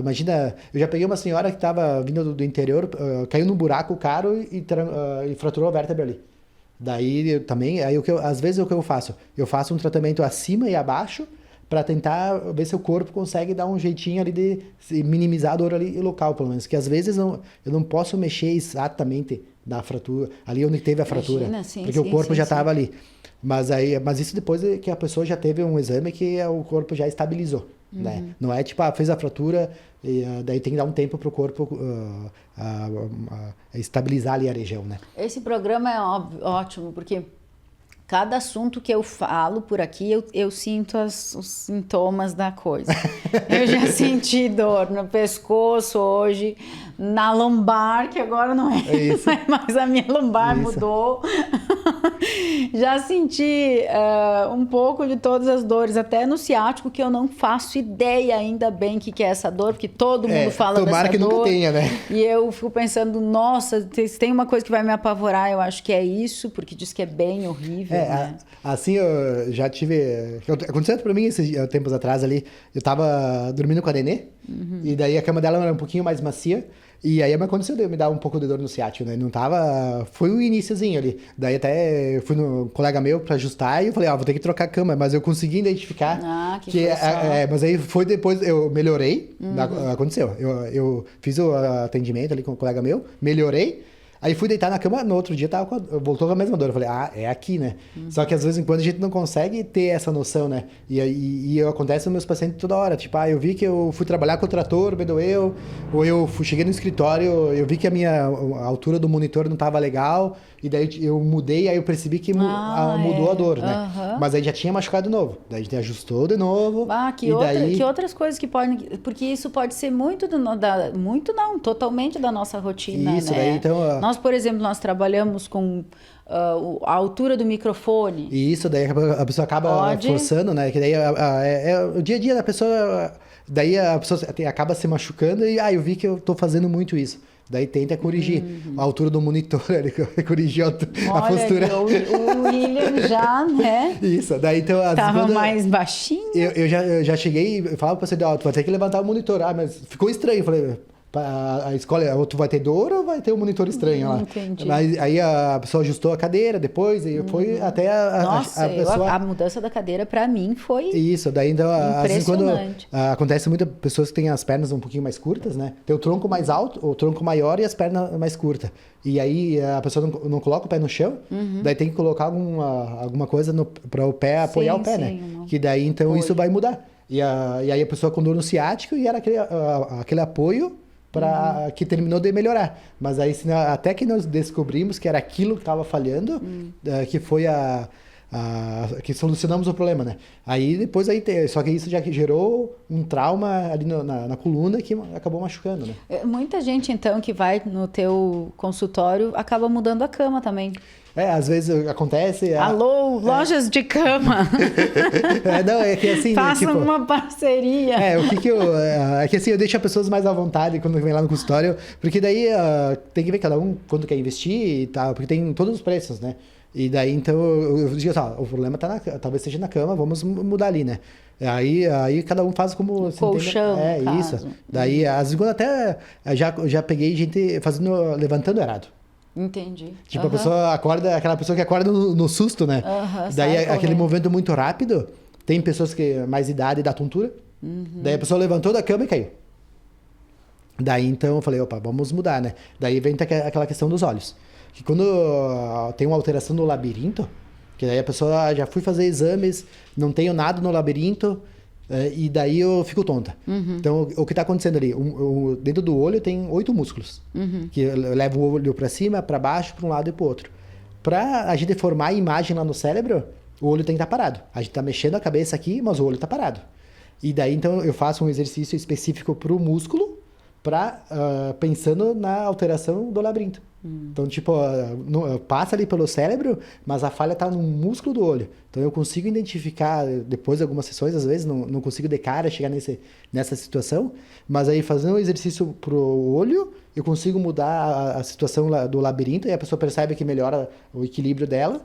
imagina, eu já peguei uma senhora que estava vindo do interior, caiu num buraco caro e fraturou a vértebra ali. Daí também, às vezes o que eu faço? Eu faço um tratamento acima e abaixo para tentar ver se o corpo consegue dar um jeitinho ali de minimizar a dor ali local, pelo menos. Que às vezes eu não posso mexer exatamente na fratura, ali onde teve a fratura. Imagina, sim, porque o corpo já estava ali. Mas isso depois que a pessoa já teve um exame que o corpo já estabilizou. Né? Não é tipo, fez a fratura, e daí tem que dar um tempo para o corpo estabilizar ali a região. Né? Esse programa é ótimo, porque cada assunto que eu falo por aqui, eu sinto os sintomas da coisa. Eu já senti dor no pescoço hoje, na lombar, que agora não é mais a minha lombar mudou. Já senti um pouco de todas as dores, até no ciático, que eu não faço ideia ainda bem o que é essa dor, porque todo mundo fala dessa dor. Tomara que nunca tenha, né? E eu fico pensando, nossa, se tem uma coisa que vai me apavorar, eu acho que é isso, porque diz que é bem horrível, né? Assim, eu já tive... Aconteceu pra mim esses tempos atrás ali, eu tava dormindo com a Nenê, e daí a cama dela era um pouquinho mais macia, e aí aconteceu de me dar um pouco de dor no ciático, né? Não tava... Foi o iniciozinho ali. Daí até fui no colega meu pra ajustar e eu falei, vou ter que trocar a cama. Mas eu consegui identificar que mas aí foi depois, eu melhorei. Aconteceu. Eu fiz o atendimento ali com o colega meu, melhorei. Aí fui deitar na cama, no outro dia voltou com a mesma dor. Eu falei, é aqui, né? Só que às vezes em quando a gente não consegue ter essa noção, né? E acontece nos meus pacientes toda hora. Tipo, eu vi que eu fui trabalhar com o trator, me doeu. Ou eu cheguei no escritório, eu vi que a altura do monitor não estava legal. E daí eu mudei, aí eu percebi que mudou a dor, né? Mas aí já tinha machucado de novo. Daí a gente ajustou de novo. Que outras coisas que podem... Porque isso pode ser totalmente da nossa rotina, isso, né? Daí, então... Nós, por exemplo, nós trabalhamos com a altura do microfone. E isso, daí a pessoa acaba forçando, né? Que daí é o dia a dia da pessoa... Daí a pessoa acaba se machucando e eu vi que eu tô fazendo muito isso. Daí tenta corrigir a altura do monitor, corrigir a postura. O William já, né? Isso, daí então... Tava mais baixinho. Eu já cheguei e falava pra você, tu vai ter que levantar o monitor. Mas ficou estranho, eu falei... A escola, ou tu vai ter dor ou vai ter um monitor estranho lá. Entendi. Mas aí a pessoa ajustou a cadeira depois e foi até a pessoa... a mudança da cadeira pra mim foi isso, daí então às vezes quando acontece muitas pessoas que têm as pernas um pouquinho mais curtas, né? Tem o tronco mais alto, o tronco maior e as pernas mais curtas. E aí a pessoa não coloca o pé no chão, daí tem que colocar alguma coisa para o pé apoiar o pé, né? Que daí então isso vai mudar. E aí a pessoa com dor no ciático e era aquele apoio que terminou de melhorar. Mas aí até que nós descobrimos que era aquilo que estava falhando, que foi que solucionamos o problema, né? Aí depois só que isso já gerou um trauma ali na coluna que acabou machucando, né? Muita gente então que vai no teu consultório acaba mudando a cama também. Às vezes acontece... Alô, lojas de cama! Não, é que assim... Façam uma parceria! É que assim, eu deixo as pessoas mais à vontade quando vem lá no consultório, porque daí tem que ver cada um quando quer investir e tal, porque tem todos os preços, né? E daí, então, eu digo assim, o problema talvez seja na cama, vamos mudar ali, né? Aí cada um faz como... Colchão, isso. Daí, às vezes, quando até já peguei gente levantando errado. Entendi. Tipo, a pessoa acorda, aquela pessoa que acorda no susto, né? Daí aquele movimento muito rápido, tem pessoas que mais idade dá tontura, daí a pessoa levantou da cama e caiu. Daí, então, eu falei, opa, vamos mudar, né? Daí vem aquela questão dos olhos. Que quando tem uma alteração no labirinto, que daí a pessoa, já fui fazer exames, não tenho nada no labirinto, e daí eu fico tonta. Então, o que está acontecendo ali? Dentro do olho tem 8 músculos, que levam o olho para cima, para baixo, para um lado e para o outro. Para a gente formar a imagem lá no cérebro, o olho tem que estar parado. A gente está mexendo a cabeça aqui, mas o olho está parado. E daí, então, eu faço um exercício específico para o músculo, pensando na alteração do labirinto. Então, tipo, passa ali pelo cérebro, mas a falha está no músculo do olho. Então, eu consigo identificar, depois de algumas sessões, às vezes, não consigo de cara chegar nessa situação, mas aí fazendo um exercício pro olho, eu consigo mudar a situação do labirinto e a pessoa percebe que melhora o equilíbrio dela,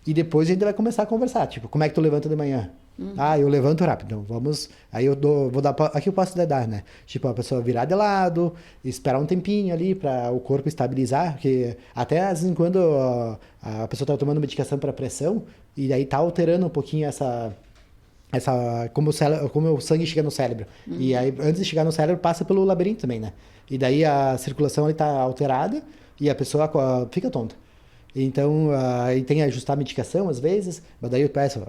e depois a gente vai começar a conversar. Tipo, como é que tu levanta de manhã? Eu levanto rápido. Então, vamos... Aí vou dar... Aqui eu posso dar, né? Tipo, a pessoa virar de lado, esperar um tempinho ali para o corpo estabilizar, porque até às vezes quando a pessoa tá tomando medicação para pressão, e aí tá alterando um pouquinho como o sangue chega no cérebro. E aí, antes de chegar no cérebro, passa pelo labirinto também, né? E daí a circulação ali tá alterada e a pessoa fica tonta. Então, aí tem que ajustar a medicação às vezes, mas daí eu peço,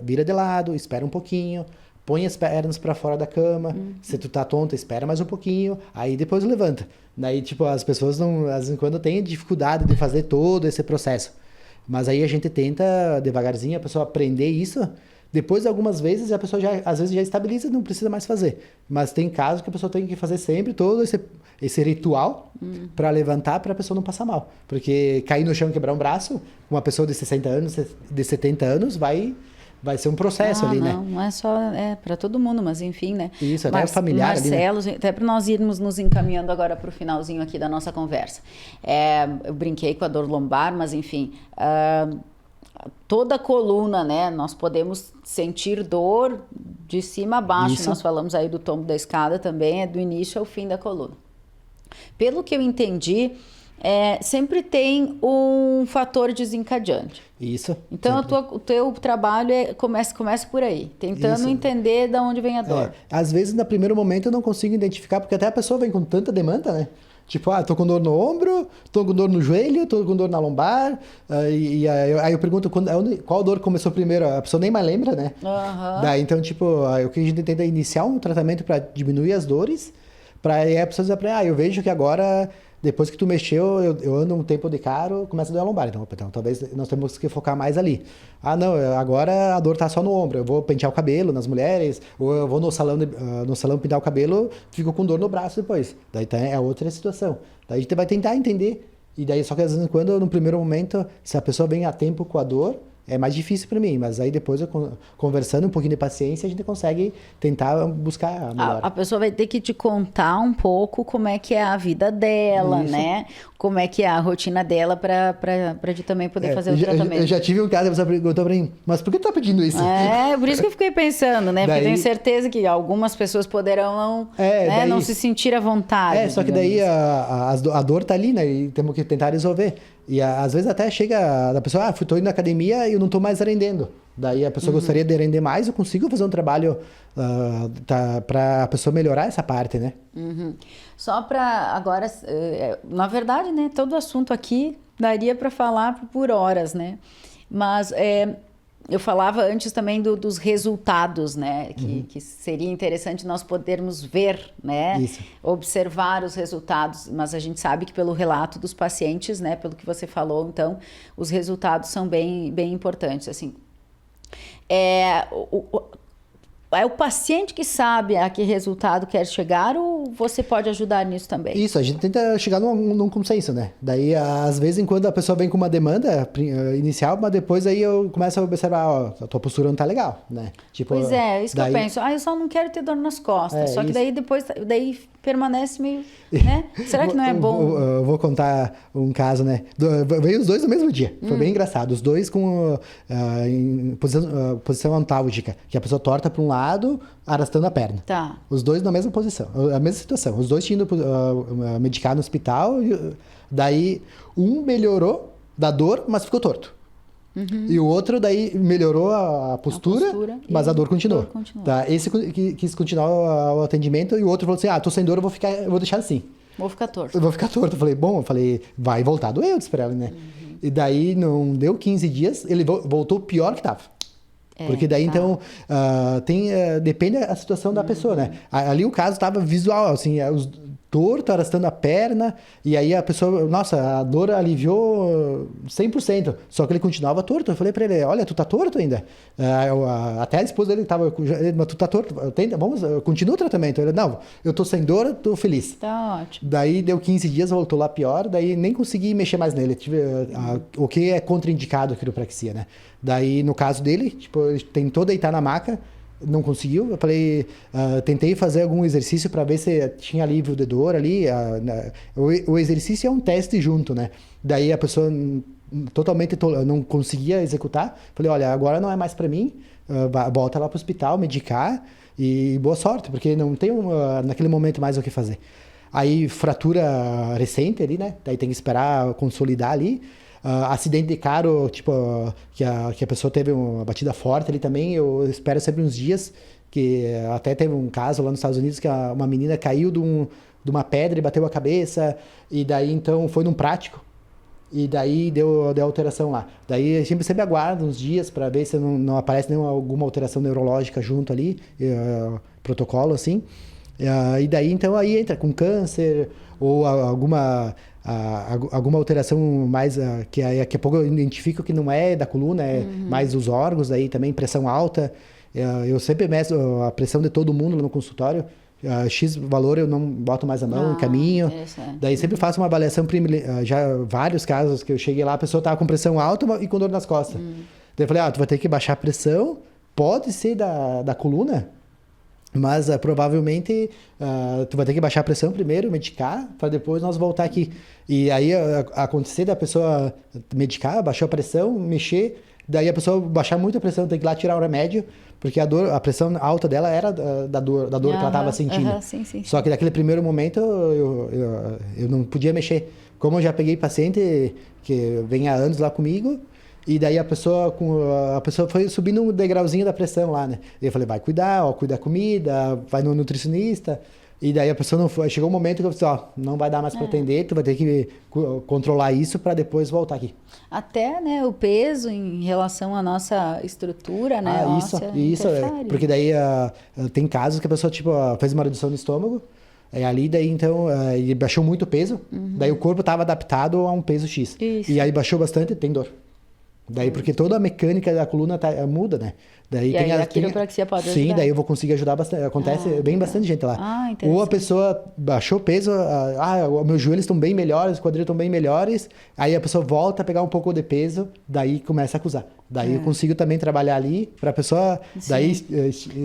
vira de lado, espera um pouquinho, põe as pernas para fora da cama, se tu tá tonta, espera mais um pouquinho, aí depois levanta. Daí, tipo, as pessoas às vezes quando têm dificuldade de fazer todo esse processo. Mas aí a gente tenta, devagarzinho, a pessoa aprender isso. Depois, algumas vezes, a pessoa às vezes já estabiliza e não precisa mais fazer. Mas tem casos que a pessoa tem que fazer sempre todo esse ritual para levantar, para a pessoa não passar mal. Porque cair no chão e quebrar um braço, uma pessoa de 60 anos, de 70 anos, vai ser um processo ali, né? Não é só para todo mundo, mas enfim, né? Isso, até familiar Marcelo, ali, né? até para nós irmos nos encaminhando agora para o finalzinho aqui da nossa conversa. Eu brinquei com a dor lombar, mas enfim... toda a coluna, né? Nós podemos sentir dor de cima a baixo. Isso. Nós falamos aí do tombo da escada também, é do início ao fim da coluna. Pelo que eu entendi, sempre tem um fator desencadeante. Isso. Então, o teu trabalho começa por aí, tentando entender de onde vem a dor. Às vezes, no primeiro momento, eu não consigo identificar, porque até a pessoa vem com tanta demanda, né? Tipo, tô com dor no ombro, tô com dor no joelho, tô com dor na lombar. Aí eu pergunto qual dor começou primeiro. A pessoa nem mais lembra, né? Daí, então, tipo, o que a gente tenta iniciar um tratamento para diminuir as dores, para aí a pessoa dizer pra eu vejo que agora, depois que tu mexeu, eu ando um tempo de carro, começa a doer a lombar. Então, talvez nós temos que focar mais ali. Não, agora a dor tá só no ombro. Eu vou pentear o cabelo nas mulheres, ou eu vou no salão pintar o cabelo, fico com dor no braço depois. Daí é outra situação. Daí a gente vai tentar entender. E daí, só que às vezes, no primeiro momento, se a pessoa vem a tempo com a dor, é mais difícil para mim, mas aí depois, conversando um pouquinho de paciência, a gente consegue tentar buscar a melhora. A pessoa vai ter que te contar um pouco como é que é a vida dela, né? Como é que é a rotina dela para de também poder fazer o tratamento. Eu já tive um caso, a pessoa perguntou para mim, mas por que tu tá pedindo isso? Por isso que eu fiquei pensando, né? Porque eu tenho certeza que algumas pessoas poderão não se sentir à vontade. Só que daí a dor tá ali, né? E temos que tentar resolver. E às vezes até chega a pessoa, tô indo na academia e eu não tô mais rendendo. Daí a pessoa gostaria de render mais, eu consigo fazer um trabalho para a pessoa melhorar essa parte, né? Só para agora, na verdade, né, todo assunto aqui daria para falar por horas, né? Mas eu falava antes também dos resultados, né? Que seria interessante nós podermos ver, né? Isso. Observar os resultados, mas a gente sabe que pelo relato dos pacientes, né? Pelo que você falou, então, os resultados são bem, bem importantes, assim. É o paciente que sabe a que resultado quer chegar ou você pode ajudar nisso também? Isso, a gente tenta chegar num consenso, né? Daí, às vezes, quando a pessoa vem com uma demanda inicial, mas depois aí eu começo a observar, a tua postura não tá legal, né? Tipo, pois isso que eu penso. Eu só não quero ter dor nas costas. Só que daí depois permanece meio, né? Será que não é bom? Eu vou contar um caso, né? Veio os dois no mesmo dia. Foi bem engraçado. Os dois em posição antálgica, que a pessoa torta para um lado, arrastando a perna. Tá. Os dois na mesma posição, a mesma situação. Os dois tinham ido medicar no hospital. Daí, um melhorou da dor, mas ficou torto. E o outro daí melhorou a postura, mas a dor continuou. Tá? Esse quis continuar o atendimento e o outro falou assim, tô sem dor, eu vou deixar assim. Vou ficar torto. Eu vou ficar torto. Eu falei, vai voltar doeu, disse pra ela, né? E daí não deu 15 dias, ele voltou pior que tava. Porque daí, então, depende da situação da pessoa, né? Ali o caso tava visual, assim, torto, arrastando a perna, e aí a pessoa, nossa, a dor aliviou 100%, só que ele continuava torto. Eu falei pra ele, olha, tu tá torto ainda? Até a esposa dele tava, mas tu tá torto, continua o tratamento. Ele, não, eu tô sem dor, tô feliz. Tá ótimo. Daí deu 15 dias, voltou lá pior, daí nem consegui mexer mais nele. O que é contraindicado a quiropraxia, né? Daí, no caso dele, tipo, ele tentou deitar na maca, não conseguiu. Eu falei, tentei fazer algum exercício para ver se tinha alívio de dor ali. O exercício é um teste junto, né? Daí a pessoa totalmente não conseguia executar. Falei, olha, agora não é mais para mim, volta lá pro hospital, medicar e boa sorte, porque não tem naquele momento mais o que fazer. Aí, fratura recente ali, né? Daí tem que esperar consolidar ali. Acidente de carro, tipo, que a pessoa teve uma batida forte ali também, eu espero sempre uns dias, que até teve um caso lá nos Estados Unidos que uma menina caiu de uma pedra e bateu a cabeça, e daí então foi num prático, e daí deu alteração lá. Daí a gente sempre aguarda uns dias para ver se não aparece alguma alteração neurológica junto ali, protocolo assim, e daí então aí entra com câncer, ou alguma alteração mais, que daqui a pouco eu identifico que não é da coluna, é mais dos órgãos, daí também pressão alta. Eu sempre meço a pressão de todo mundo no consultório. X valor eu não boto mais a mão, encaminho. Daí sempre faço uma avaliação, já vários casos que eu cheguei lá, a pessoa estava com pressão alta e com dor nas costas. Daí eu falei, tu vai ter que baixar a pressão, pode ser da coluna, mas provavelmente tu vai ter que baixar a pressão primeiro, medicar, para depois nós voltar aqui. E aí acontecer da pessoa medicar, baixou a pressão, mexer, daí a pessoa baixar muito a pressão, tem que ir lá tirar o remédio, porque a pressão alta dela era da dor que ela estava sentindo. Sim. Só que naquele primeiro momento eu não podia mexer. Como eu já peguei paciente que vem há anos lá comigo, e daí a pessoa foi subindo um degrauzinho da pressão lá, né? E eu falei, vai cuidar, cuida da comida, vai no nutricionista. E daí a pessoa não foi. Chegou um momento que eu disse, não vai dar mais para atender, tu vai ter que controlar isso para depois voltar aqui. Até, né, o peso em relação à nossa estrutura, né? Isso, porque daí tem casos que a pessoa, tipo, fez uma redução no estômago, ali daí então, ele baixou muito o peso, daí o corpo estava adaptado a um peso X. Isso. E aí baixou bastante, tem dor. Daí, porque toda a mecânica da coluna muda, né? Daí e aí a quiropraxia pode ajudar. Sim, daí eu vou conseguir ajudar bastante. Acontece bastante gente lá. Ou a pessoa baixou o peso, meus joelhos estão bem melhores, os quadris estão bem melhores, aí a pessoa volta a pegar um pouco de peso, daí começa a acusar. Daí eu consigo também trabalhar ali para a pessoa... Daí,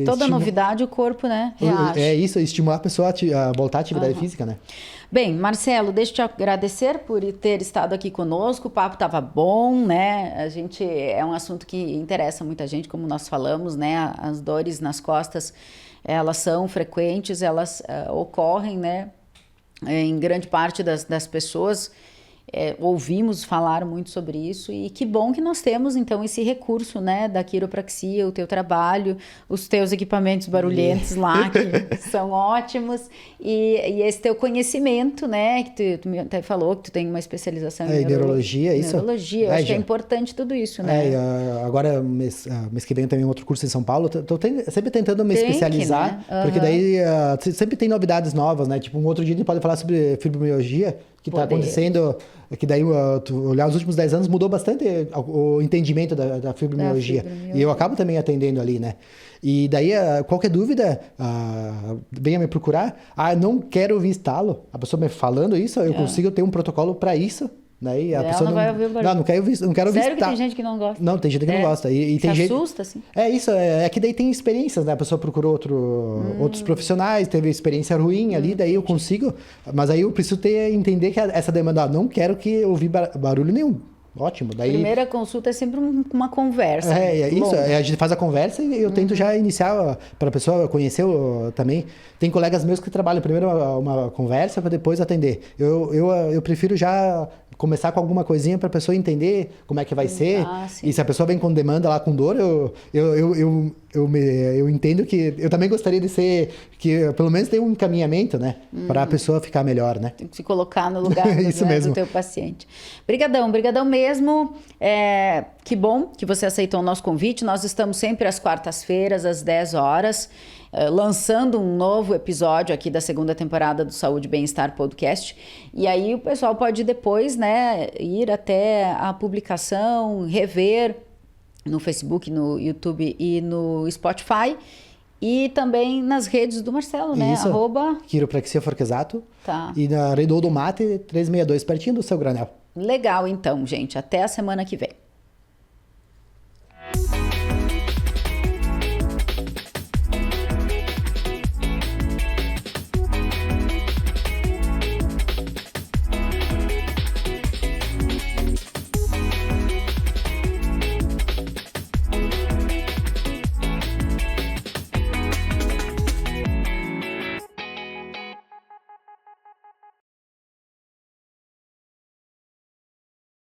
toda novidade o corpo, né, reage. É isso, estimular a pessoa a voltar à atividade física, né? Bem, Marcelo, deixa eu te agradecer por ter estado aqui conosco. O papo estava bom, né? É um assunto que interessa muita gente, como nós falamos, né? As dores nas costas, elas são frequentes, elas ocorrem, né? Em grande parte das pessoas. Ouvimos falar muito sobre isso e que bom que nós temos então esse recurso, né, da quiropraxia, o teu trabalho, os teus equipamentos barulhentos lá que são ótimos e esse teu conhecimento, né, que tu até falou que tu tem uma especialização em neurologia, isso. Neurologia, eu acho que é importante tudo isso, né? Agora mês que vem também outro curso em São Paulo, tô sempre tentando me especializar, né? Porque daí sempre tem novidades novas, né? Tipo, um outro dia a gente pode falar sobre fibromialgia, que está acontecendo, que daí, tu olhar os últimos 10 anos, mudou bastante o entendimento da fibromialgia. E eu acabo também atendendo ali, né? E daí, qualquer dúvida, venha me procurar. Não quero ouvir estalo. A pessoa me falando isso, eu consigo ter um protocolo para isso. Daí a pessoa não vai ouvir o barulho. Não quero ouvir. Sério que tem gente que não gosta? Não, tem gente que não gosta. E tem gente... assusta, assim? Isso, é que daí tem experiências, né? A pessoa procurou outros profissionais, teve experiência ruim ali, daí eu consigo... Mas aí eu preciso entender que essa demanda, não quero que ouvir barulho nenhum. ótimo. Daí, Primeira consulta é sempre uma conversa. é isso. longa. A gente faz a conversa e eu tento já iniciar para a pessoa conhecer também. Tem colegas meus que trabalham primeiro uma conversa para depois atender. Eu prefiro já começar com alguma coisinha para a pessoa entender como é que vai ser. sim. E se a pessoa vem com demanda lá com dor, eu entendo que eu também gostaria de ser, que pelo menos tem um encaminhamento, né? Para a pessoa ficar melhor, né? Tem que se colocar no lugar Isso do mesmo. teu paciente. Brigadão mesmo. Que bom que você aceitou o nosso convite. Nós estamos sempre às quartas-feiras, às 10 horas, lançando um novo episódio aqui da segunda temporada do Saúde e Bem-Estar Podcast. E aí o pessoal pode depois, né, ir até a publicação, rever no Facebook, no YouTube e no Spotify. E também nas redes do Marcelo, né? Isso. Quiropraxia Forquesato. Tá. E na Redoudo Mate 362, pertinho do seu Granel. Legal, então, gente. Até a semana que vem.